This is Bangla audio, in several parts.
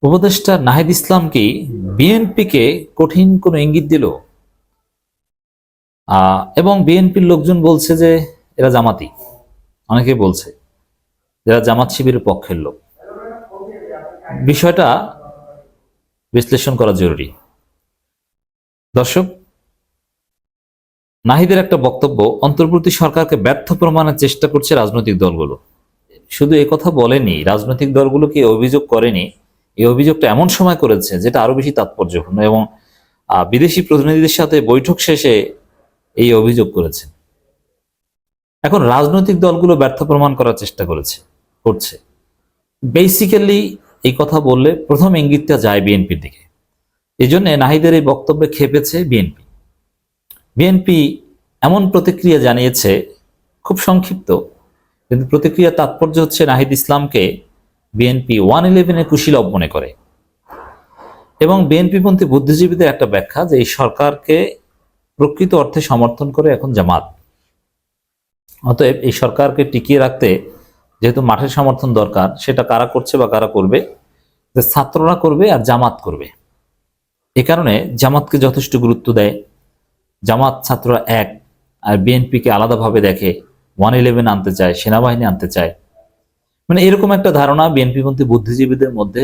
উপদেষ্টা নাহিদ ইসলাম কি বিএনপিকে কঠিন কোনো ইঙ্গিত দিল? এবং বিএনপির লোকজন বলছে যে এরা জামাতি, অনেকে বলছে এরা জামাত শিবিরের পক্ষের লোক। বিষয়টা বিশ্লেষণ করা জরুরি। দর্শক, নাহিদের একটা বক্তব্য অন্তর্বর্তী সরকারকে ব্যর্থ প্রমাণের চেষ্টা করছে রাজনৈতিক দলগুলো। শুধু কথা বলেনি, রাজনৈতিক দলগুলোকে অভিযোগ করেনি, এই অভিযোগটা এমন সময় করেছে যেটা আরো বেশি তাৎপর্যপূর্ণ, এবং বিদেশি প্রতিনিধিদের সাথে বৈঠক শেষে এই অভিযোগ করেছে। এখন রাজনৈতিক দলগুলো ব্যর্থ প্রমাণ করার চেষ্টা করছে। বেসিক্যালি এই কথা বললে প্রথম ইঙ্গিতটা যায় বিএনপির দিকে। এই জন্য নাহিদের এই বক্তব্যে খেপেছে বিএনপি। বিএনপি এমন প্রতিক্রিয়া জানিয়েছে, খুব সংক্ষিপ্ত, কিন্তু প্রতিক্রিয়া তাৎপর্য হচ্ছে নাহিদ ইসলামকে বিএনপি 111-এ কুশীলব মনে করে, এবং বিএনপিপন্থী বুদ্ধিজীবীদের একটা ব্যাখ্যা যে এই সরকারকে প্রকৃত অর্থে সমর্থন করে এখন জামাত। অতএব এই সরকারকে টিকিয়ে রাখতে যেহেতু মাঠের সমর্থন দরকার, সেটা কারা করছে বা কারা করবে, যে ছাত্ররা করবে আর জামাত করবে। এ কারণে জামাতকে যথেষ্ট গুরুত্ব দেয়। জামাত ছাত্ররা এক, আর বিএনপিকে আলাদাভাবে দেখে, 111 আনতে চায়, সেনাবাহিনী আনতে চায়। মানে এরকম একটা ধারণা বিএনপিপন্থী বুদ্ধিজীবীদের মধ্যে,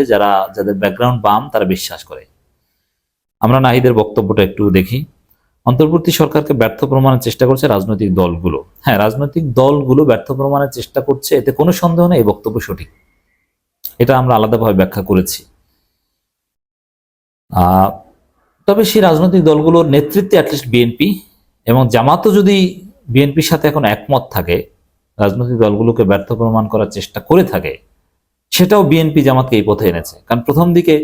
যাদের ব্যাকগ্রাউন্ড বাম, তারা বিশ্বাস করে। আমরা নাহিদের বক্তব্যটা একটু দেখি। অন্তর্বর্তী সরকারকে ব্যর্থ প্রমাণের চেষ্টা করছে রাজনৈতিক দলগুলো। হ্যাঁ, রাজনৈতিক দলগুলো ব্যর্থ প্রমাণের চেষ্টা করছে, এতে কোনো সন্দেহ নেই। এই বক্তব্য সঠিক, এটা আমরা আলাদাভাবে ব্যাখ্যা করেছি। তবে সেই রাজনৈতিক দলগুলোর নেতৃত্বে অ্যাটলিস্ট বিএনপি এবং জামাতও যদি বিএনপির সাথে এখন একমত থাকে, রাজনৈতিক দলগুলোকে ব্যর্থ প্রমাণ করার চেষ্টা করে থাকে, সেটাও বিএনপি জামাতকে এই পথে এনেছে। কারণ প্রথম দিকে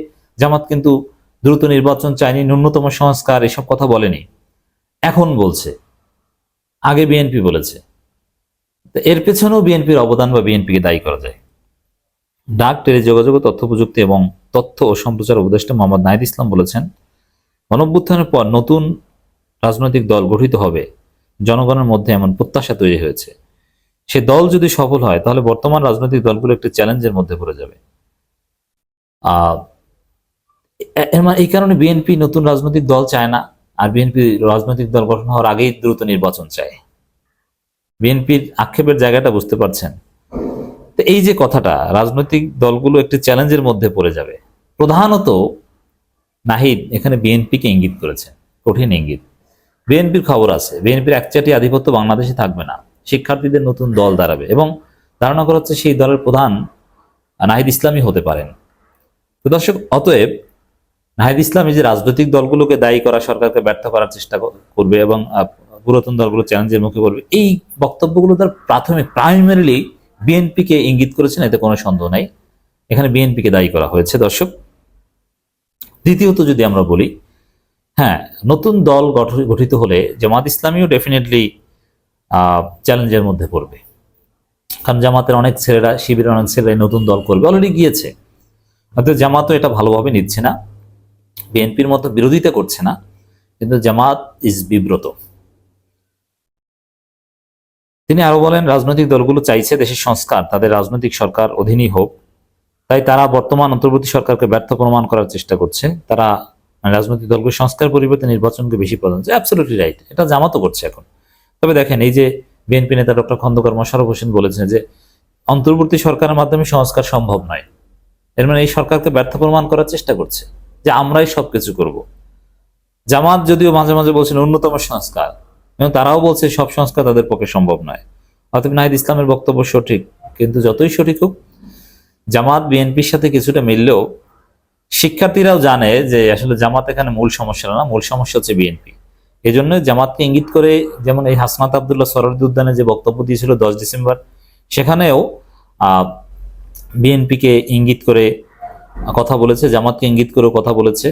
জামাত কিন্তু দ্রুত নির্বাচন চায়নি, ন্যূনতম সংস্কার, এসব কথা বলেনি, এখন বলছে। আগে বিএনপি বলেছে। এর পেছনেও বিএনপির অবদান বা বিএনপিকে দায়ী করা যায়। ডাক, টেলিযোগাযোগ, তথ্য প্রযুক্তি এবং তথ্য ও সম্প্রচার উপদেষ্টা মোহাম্মদ নাহিদ ইসলাম বলেছেন, গণঅভ্যুত্থানের পর নতুন রাজনৈতিক দল গঠিত হবে, জনগণের মধ্যে এমন প্রত্যাশা তৈরি হয়েছে। সে দল যদি সফল হয়, তাহলে বর্তমান রাজনৈতিক দলগুলো একটি চ্যালেঞ্জের মধ্যে পড়ে যাবে। এই কারণে বিএনপি নতুন রাজনৈতিক দল চায় না, আর বিএনপি রাজনৈতিক দল গঠন হওয়ার আগেই দ্রুত নির্বাচন চায়। বিএনপির আক্ষেপের জায়গাটা বুঝতে পারছেন? তো এই যে কথাটা, রাজনৈতিক দলগুলো একটি চ্যালেঞ্জের মধ্যে পড়ে যাবে, প্রধানত নাহিদ এখানে বিএনপিকে ইঙ্গিত করেছেন, কঠিন ইঙ্গিত। বিএনপির খবর আছে, বিএনপির একচাটি আধিপত্য বাংলাদেশে থাকবে না, শিক্ষার্থীদের নতুন দল দাঁড়াবে, এবং ধারণা করা হচ্ছে সেই দলের প্রধান নাহিদ ইসলামই হতে পারেন। তো দর্শক, অতএব নাহিদ ইসলাম এই যে রাজনৈতিক দলগুলোকে দায়ী করা, সরকারকে ব্যর্থ করার চেষ্টা করবে এবং পুরাতন দলগুলো চ্যালেঞ্জের মুখে পড়বে, এই বক্তব্যগুলো তার প্রাইমারিলি বিএনপিকে ইঙ্গিত করেছেন, এতে কোনো সন্দেহ নাই। এখানে বিএনপিকে দায়ী করা হয়েছে। দর্শক, দ্বিতীয়ত যদি আমরা বলি, হ্যাঁ, নতুন দল গঠিত হলে জামাত ইসলামীও ডেফিনেটলি চ্যালেঞ্জের মধ্যে পড়বে। কারণ জামাতের অনেক ছেলেরা, শিবিরের অনেক ছেলেরা নতুন দল করবে, অলরেডি গিয়েছে। অর্থাৎ জামাতও এটা ভালোভাবে নিচ্ছে না, বিএনপির মতো বিরোধিতা করছে না, কিন্তু জামাত ইজ বিব্রত। তিনি আরো বলেন, রাজনৈতিক দলগুলো চাইছে দেশের সংস্কার তাদের রাজনৈতিক সরকার অধীনই হোক, তাই তারা বর্তমান অন্তর্বর্তী সরকারকে ব্যর্থ প্রমাণ করার চেষ্টা করছে। তারা রাজনৈতিক দলগুলো সংস্কার পরিবর্তে নির্বাচনকে বেশি প্রাধান্য দিচ্ছে। অ্যাবসলিউটলি রাইট, এটা জামাতও করছে এখন। তবে দেখেন, এই যে বিএনপি নেতা ডক্টর খন্দকার মোশাররফ হোসেন বলেছেন যে অন্তর্বর্তী সরকারের মাধ্যমে সংস্কার সম্ভব নয়, এর মানে এই সরকারকে ব্যর্থ প্রমাণ করার চেষ্টা করছে যে আমরাই সবকিছু করব। জামাত যদিও মাঝে মাঝে বলছেন ন্যূনতম সংস্কার, এবং তারাও বলছে সব সংস্কার তাদের পক্ষে সম্ভব নয়। অতএব নাহিদ ইসলামের বক্তব্য সঠিক, কিন্তু যতই সঠিক হোক, জামাত বিএনপির সাথে কিছুটা মিললেও শিক্ষার্থীরাও জানে যে আসলে জামাত এখানে মূল সমস্যা না, মূল সমস্যা হচ্ছে বিএনপি। এই জন্য জামাতকে ইঙ্গিত করে, যেমন এই হাসনাত আবদুল্লাহ সরোয়ার্দী উদ্যানে যে বক্তব্য দিয়েছিল 10 ডিসেম্বর, সেখানেও বিএনপিকে ইঙ্গিত করে কথা বলেছে, জামাতকে ইঙ্গিত করে কথা বলেছে,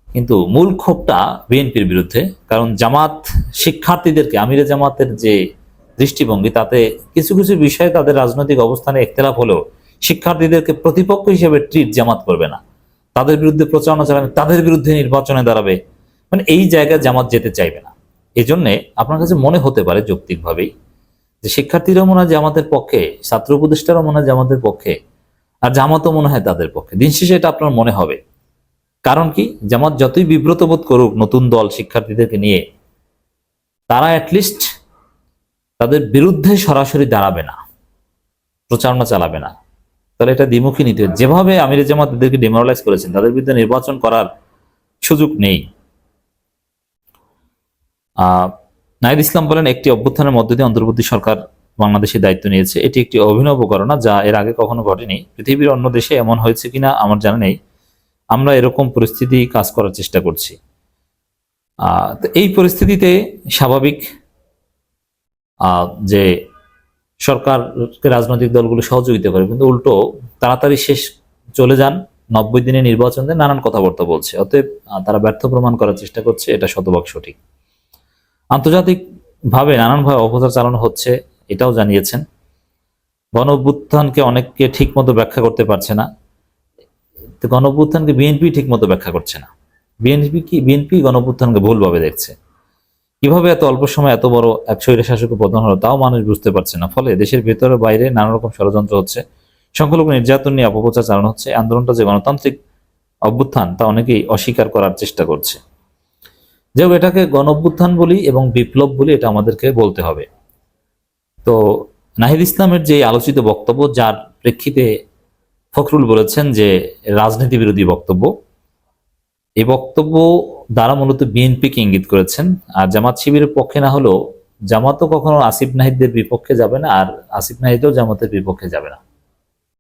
কিন্তু মূল ক্ষোভটা বিএনপির বিরুদ্ধে। কারণ জামাত শিক্ষার্থীদেরকে, আমিরে জামাতের যে দৃষ্টিভঙ্গি, তাতে কিছু কিছু বিষয়ে তাদের রাজনৈতিক অবস্থানে ইখতিলাফ হলেও শিক্ষার্থীদেরকে প্রতিপক্ষ হিসেবে ট্রিট জামাত করবে না, তাদের বিরুদ্ধে প্রচারণা চালাবে, তাদের বিরুদ্ধে নির্বাচনে দাঁড়াবে। মানে এই জায়গায় জামাত যেতে চাইবে না। এই জন্যে আপনার কাছে মনে হতে পারে যৌক্তিকভাবেই যে শিক্ষার্থীরাও মনে হয় জামাতের পক্ষে, ছাত্র উপদেষ্টারাও মনে হয় জামাতের পক্ষে, আর জামাতও মনে হয় তাদের পক্ষে। দিন শেষে এটা আপনার মনে হবে। কারণ কি, জামাত যতই বিব্রত বোধ করুক নতুন দল শিক্ষার্থীদেরকে নিয়ে, তারা অ্যাটলিস্ট তাদের বিরুদ্ধে সরাসরি দাঁড়াবে না, প্রচারণা চালাবে না। তাহলে এটা দ্বিমুখী নীতি। যেভাবে আমির জামাত এদেরকে ডিমোরালাইজ করেছেন, তাদের বিরুদ্ধে নির্বাচন করার সুযোগ নেই। নাহিদ ইসলাম বলেন, একটি অভ্যুত্থানের মধ্য দিয়ে অন্তর্বর্তী সরকার বাংলাদেশের দায়িত্ব নিয়েছে। এটি একটি অভিনব ঘটনা, যা এর আগে কখনো ঘটেনি। পৃথিবীর অন্য দেশে এমন হয়েছে কিনা আমার জানা নেই। আমরা এরকম পরিস্থিতি কাজ করার চেষ্টা করছি। তো এই পরিস্থিতিতে স্বাভাবিক যে সরকারকে রাজনৈতিক দলগুলো সহযোগিতা করে, কিন্তু উল্টো তাড়াতাড়ি শেষ চলে যান, 90 দিনে নির্বাচন দেন, নানান কথাবার্তা বলছে। অতএব তারা ব্যর্থ প্রমাণ করার চেষ্টা করছে, এটা শতভাগ সঠিক। আন্তর্জাতিক ভাবে নানানভাবে অপপ্রচার চালানো হচ্ছে, এটাও জানিয়েছেন। গণ অভ্যুত্থানকে অনেককে ঠিক মতো ব্যাখ্যা করতে পারছে না। গণ অভ্যুত্থানকে বিএনপি ঠিক মতো ব্যাখ্যা করছে না। বিএনপি গণ অভ্যুত্থানকে ভুলভাবে দেখছে। কিভাবে এত অল্প সময় এত বড় এক স্বৈরশাসককে পতন হলো তাও মানুষ বুঝতে পারছে না। ফলে দেশের ভেতরে বাইরে নানা রকম ষড়যন্ত্র হচ্ছে, সংখ্যালঘু নির্যাতন নিয়ে অপপ্রচার চালানো হচ্ছে। আন্দোলনটা যে গণতান্ত্রিক অভ্যুত্থান তা অনেকেই অস্বীকার করার চেষ্টা করছে। যেহেতু এটাকে গণ অভ্যুত্থান বলি এবং বিপ্লব বলি, এটা আমাদেরকে বলতে হবে। তো নাহিদ ইসলামের যে আলোচিত বক্তব্য, যার প্রেক্ষিতে ফখরুল বলেছেন যে রাজনীতি বিরোধী বক্তব্য, এই বক্তব্য দ্বারা মূলত বিএনপিকে ইঙ্গিত করেছেন। আর জামাত শিবিরের পক্ষে না হলেও জামাতও কখনো আসিফ নাহিদদের বিপক্ষে যাবে না, আর আসিফ নাহিদও জামাতের বিপক্ষে যাবে না।